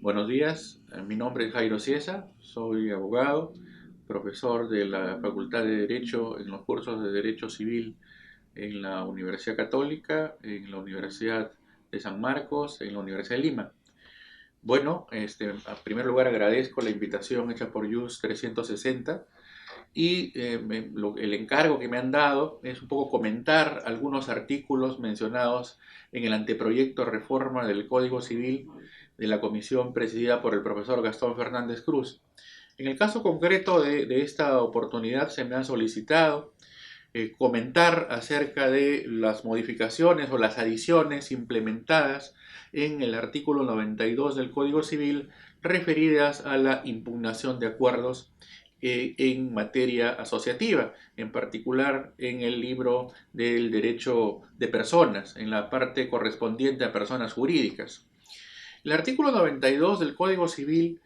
Buenos días, mi nombre es Jairo Ciesa, soy abogado, profesor de la Facultad de Derecho en los cursos de Derecho Civil en la Universidad Católica, en la Universidad de San Marcos, en la Universidad de Lima. Bueno, en primer lugar agradezco la invitación hecha por JUS 360 y el encargo que me han dado es un poco comentar algunos artículos mencionados en el anteproyecto de reforma del Código Civil de la comisión presidida por el profesor Gastón Fernández Cruz. En el caso concreto de esta oportunidad se me ha solicitado comentar acerca de las modificaciones o las adiciones implementadas en el artículo 92 del Código Civil referidas a la impugnación de acuerdos en materia asociativa, en particular en el libro del derecho de personas, en la parte correspondiente a personas jurídicas. El artículo 92 del Código Civil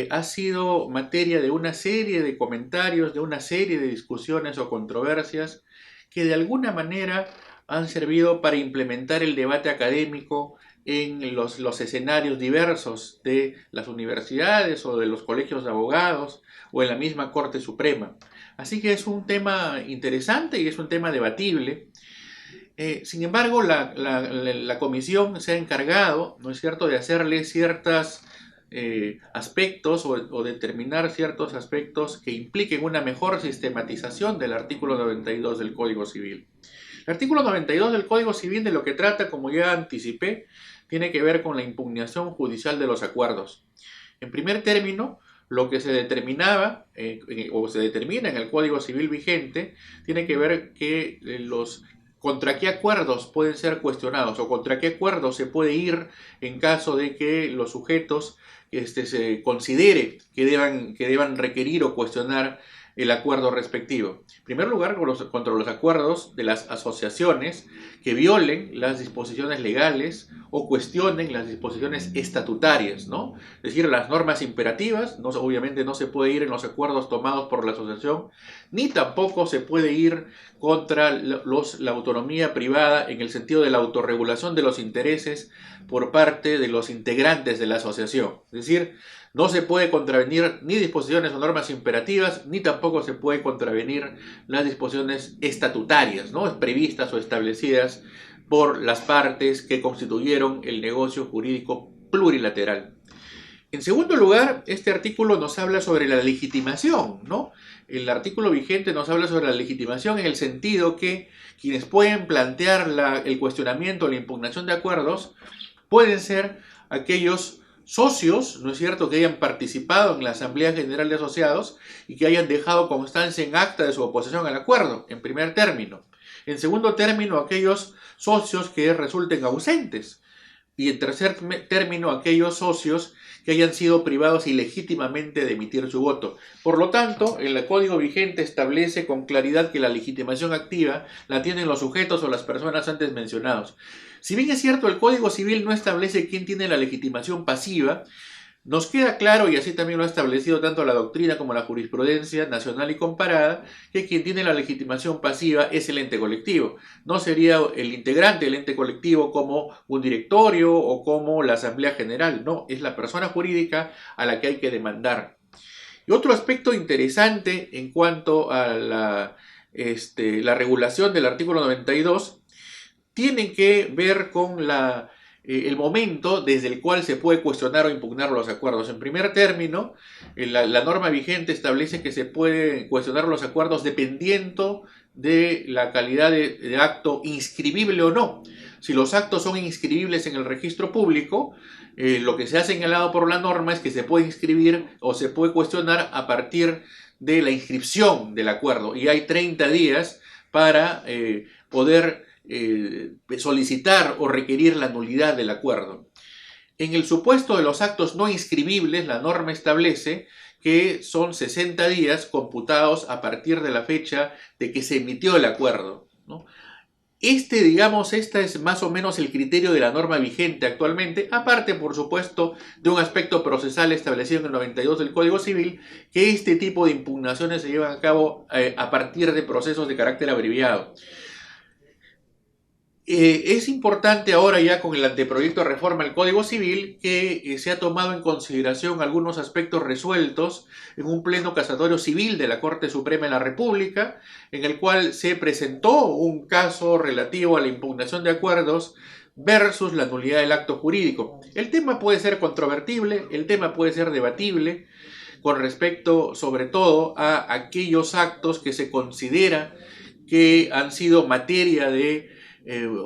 ha sido materia de una serie de comentarios, de una serie de discusiones o controversias que de alguna manera han servido para implementar el debate académico en los escenarios diversos de las universidades o de los colegios de abogados o en la misma Corte Suprema. Así que es un tema interesante y es un tema debatible. Sin embargo, la comisión se ha encargado, ¿no es cierto?, de hacerle ciertos aspectos o determinar ciertos aspectos que impliquen una mejor sistematización del artículo 92 del Código Civil. El artículo 92 del Código Civil de lo que trata, como ya anticipé, tiene que ver con la impugnación judicial de los acuerdos. En primer término, lo que se determinaba o se determina en el Código Civil vigente tiene que ver que contra qué acuerdos pueden ser cuestionados o contra qué acuerdos se puede ir en caso de que los sujetos se considere que deban requerir o cuestionar el acuerdo respectivo. En primer lugar, contra los acuerdos de las asociaciones que violen las disposiciones legales o cuestionen las disposiciones estatutarias, ¿no? Es decir, las normas imperativas, obviamente no se puede ir en los acuerdos tomados por la asociación, ni tampoco se puede ir contra la autonomía privada en el sentido de la autorregulación de los intereses por parte de los integrantes de la asociación. Es decir, no se puede contravenir ni disposiciones o normas imperativas, ni tampoco se puede contravenir las disposiciones estatutarias, ¿no?, previstas o establecidas por las partes que constituyeron el negocio jurídico plurilateral. En segundo lugar, este artículo nos habla sobre la legitimación, ¿no? El artículo vigente nos habla sobre la legitimación en el sentido que quienes pueden plantear el cuestionamiento, la impugnación de acuerdos, pueden ser aquellos socios, ¿no es cierto?, que hayan participado en la Asamblea General de Asociados y que hayan dejado constancia en acta de su oposición al acuerdo, en primer término. En segundo término, aquellos socios que resulten ausentes. Y en tercer término, aquellos socios que hayan sido privados ilegítimamente de emitir su voto. Por lo tanto, el código vigente establece con claridad que la legitimación activa la tienen los sujetos o las personas antes mencionados. Si bien es cierto, el Código Civil no establece quién tiene la legitimación pasiva, nos queda claro, y así también lo ha establecido tanto la doctrina como la jurisprudencia nacional y comparada, que quien tiene la legitimación pasiva es el ente colectivo. No sería el integrante del ente colectivo como un directorio o como la Asamblea General, no, es la persona jurídica a la que hay que demandar. Y otro aspecto interesante en cuanto a la regulación del artículo 92 tiene que ver con el momento desde el cual se puede cuestionar o impugnar los acuerdos. En primer término, la norma vigente establece que se pueden cuestionar los acuerdos dependiendo de la calidad de acto inscribible o no. Si los actos son inscribibles en el registro público, lo que se ha señalado por la norma es que se puede inscribir o se puede cuestionar a partir de la inscripción del acuerdo, y hay 30 días para poder solicitar o requerir la nulidad del acuerdo. En el supuesto de los actos no inscribibles, la norma establece que son 60 días computados a partir de la fecha de que se emitió el acuerdo, ¿no? Este es más o menos el criterio de la norma vigente actualmente, aparte, por supuesto, de un aspecto procesal establecido en el 92 del Código Civil, que este tipo de impugnaciones se llevan a cabo a partir de procesos de carácter abreviado. Es importante ahora ya con el anteproyecto de reforma al Código Civil que se ha tomado en consideración algunos aspectos resueltos en un pleno casatorio civil de la Corte Suprema de la República, en el cual se presentó un caso relativo a la impugnación de acuerdos versus la nulidad del acto jurídico. El tema puede ser controvertible, el tema puede ser debatible con respecto sobre todo a aquellos actos que se considera que han sido materia de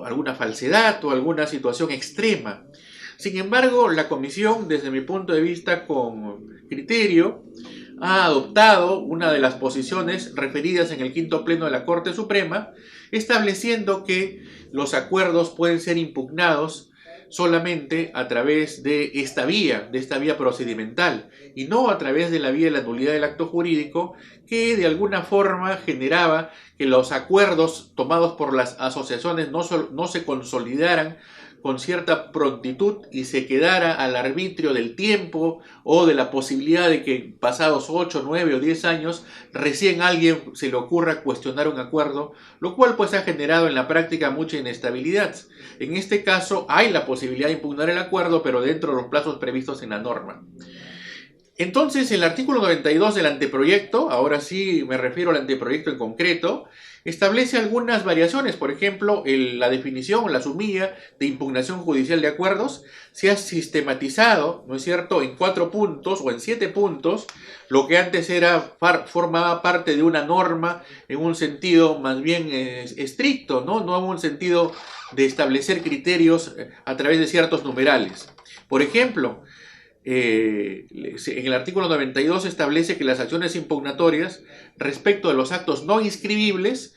alguna falsedad o alguna situación extrema. Sin embargo, la comisión, desde mi punto de vista con criterio, ha adoptado una de las posiciones referidas en el quinto pleno de la Corte Suprema, estableciendo que los acuerdos pueden ser impugnados solamente a través de esta vía procedimental, y no a través de la vía de la nulidad del acto jurídico, que de alguna forma generaba que los acuerdos tomados por las asociaciones no se consolidaran con cierta prontitud y se quedara al arbitrio del tiempo o de la posibilidad de que pasados 8, 9 o 10 años recién a alguien se le ocurra cuestionar un acuerdo, lo cual pues ha generado en la práctica mucha inestabilidad. En este caso hay la posibilidad de impugnar el acuerdo, pero dentro de los plazos previstos en la norma. Entonces, el artículo 92 del anteproyecto, ahora sí me refiero al anteproyecto en concreto, establece algunas variaciones. Por ejemplo, la definición o la sumilla de impugnación judicial de acuerdos se ha sistematizado, ¿no es cierto?, en 4 puntos o en 7 puntos, lo que antes formaba parte de una norma en un sentido más bien estricto, ¿no? No en un sentido de establecer criterios a través de ciertos numerales. Por ejemplo, en el artículo 92 establece que las acciones impugnatorias respecto de los actos no inscribibles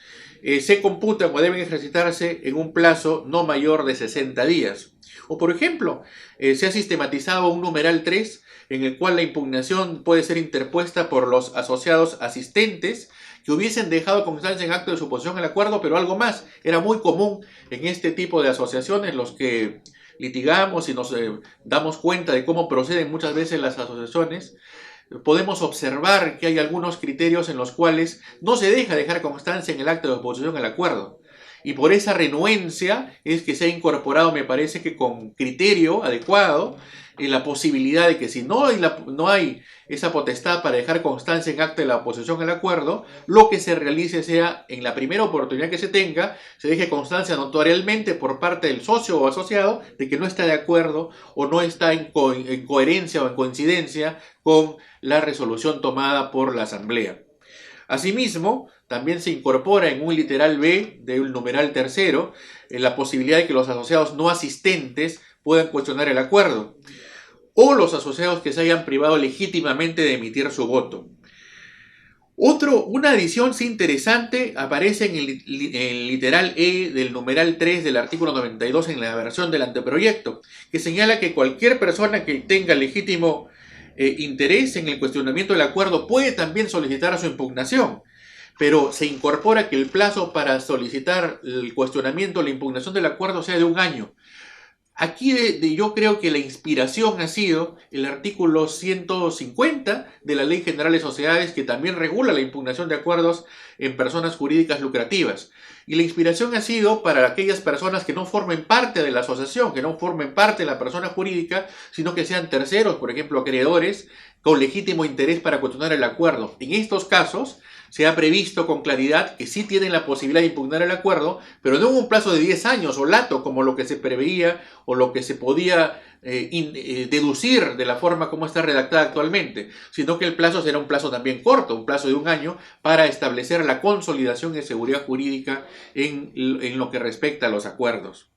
se computan o deben ejercitarse en un plazo no mayor de 60 días. O por ejemplo, se ha sistematizado un numeral 3 en el cual la impugnación puede ser interpuesta por los asociados asistentes que hubiesen dejado constancia en acto de su oposición al acuerdo, pero algo más. Era muy común en este tipo de asociaciones los que litigamos y nos damos cuenta de cómo proceden muchas veces las asociaciones, podemos observar que hay algunos criterios en los cuales no se dejar constancia en el acto de oposición al acuerdo. Y por esa renuencia es que se ha incorporado, me parece que con criterio adecuado, la posibilidad de que si no hay esa potestad para dejar constancia en acta de la oposición al acuerdo, lo que se realice sea, en la primera oportunidad que se tenga, se deje constancia notarialmente por parte del socio o asociado de que no está de acuerdo o no está en coherencia o en coincidencia con la resolución tomada por la Asamblea. Asimismo, también se incorpora en un literal B del numeral tercero la posibilidad de que los asociados no asistentes puedan cuestionar el acuerdo, o los asociados que se hayan privado legítimamente de emitir su voto. Una adición interesante aparece en el literal E del numeral 3 del artículo 92 en la versión del anteproyecto, que señala que cualquier persona que tenga legítimo interés en el cuestionamiento del acuerdo puede también solicitar su impugnación, pero se incorpora que el plazo para solicitar el cuestionamiento o la impugnación del acuerdo sea de 1 año. Aquí yo creo que la inspiración ha sido el artículo 150 de la Ley General de Sociedades, que también regula la impugnación de acuerdos en personas jurídicas lucrativas. Y la inspiración ha sido para aquellas personas que no formen parte de la asociación, que no formen parte de la persona jurídica, sino que sean terceros, por ejemplo, acreedores, con legítimo interés para cuestionar el acuerdo. En estos casos, se ha previsto con claridad que sí tienen la posibilidad de impugnar el acuerdo, pero no en un plazo de 10 años o lato, como lo que se preveía o lo que se podía deducir de la forma como está redactada actualmente, sino que el plazo será un plazo también corto, un plazo de 1 año, para establecer la consolidación de seguridad jurídica en lo que respecta a los acuerdos.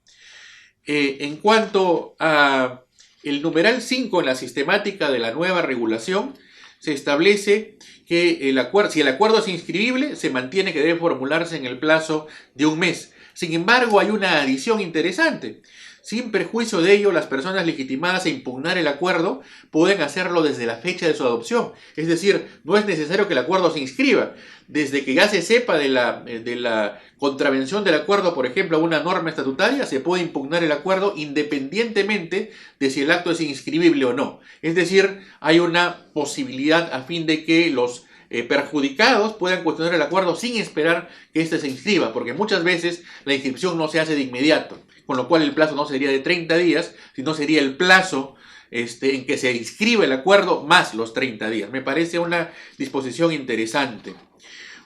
En cuanto a el numeral 5 en la sistemática de la nueva regulación, se establece que si el acuerdo es inscribible, se mantiene que debe formularse en el plazo de 1 mes. Sin embargo, hay una adición interesante. Sin perjuicio de ello, las personas legitimadas a impugnar el acuerdo pueden hacerlo desde la fecha de su adopción. Es decir, no es necesario que el acuerdo se inscriba. Desde que ya se sepa de la contravención del acuerdo, por ejemplo, a una norma estatutaria, se puede impugnar el acuerdo independientemente de si el acto es inscribible o no. Es decir, hay una posibilidad a fin de que los perjudicados puedan cuestionar el acuerdo sin esperar que éste se inscriba, porque muchas veces la inscripción no se hace de inmediato, con lo cual el plazo no sería de 30 días, sino sería el plazo en que se inscribe el acuerdo más los 30 días. Me parece una disposición interesante.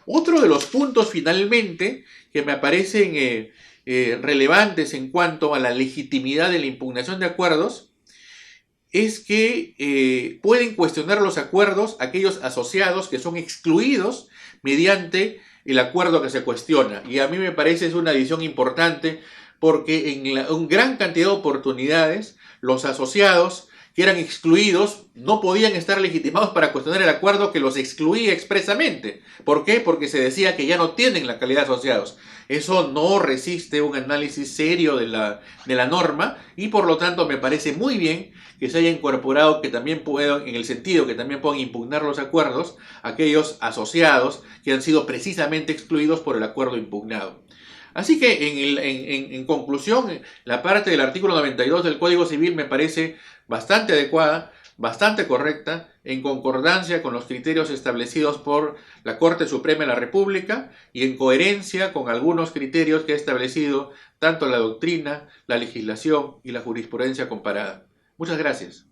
Otro de los puntos finalmente que me parecen relevantes en cuanto a la legitimidad de la impugnación de acuerdos es que pueden cuestionar los acuerdos aquellos asociados que son excluidos mediante el acuerdo que se cuestiona. Y a mí me parece es una adición importante porque en gran cantidad de oportunidades los asociados que eran excluidos no podían estar legitimados para cuestionar el acuerdo que los excluía expresamente. ¿Por qué? Porque se decía que ya no tienen la calidad de asociados. Eso no resiste un análisis serio de la norma y por lo tanto me parece muy bien que se haya incorporado que también puedan, en el sentido que también puedan impugnar los acuerdos aquellos asociados que han sido precisamente excluidos por el acuerdo impugnado. Así que en conclusión, la parte del artículo 92 del Código Civil me parece bastante adecuada, bastante correcta, en concordancia con los criterios establecidos por la Corte Suprema de la República y en coherencia con algunos criterios que ha establecido tanto la doctrina, la legislación y la jurisprudencia comparada. Muchas gracias.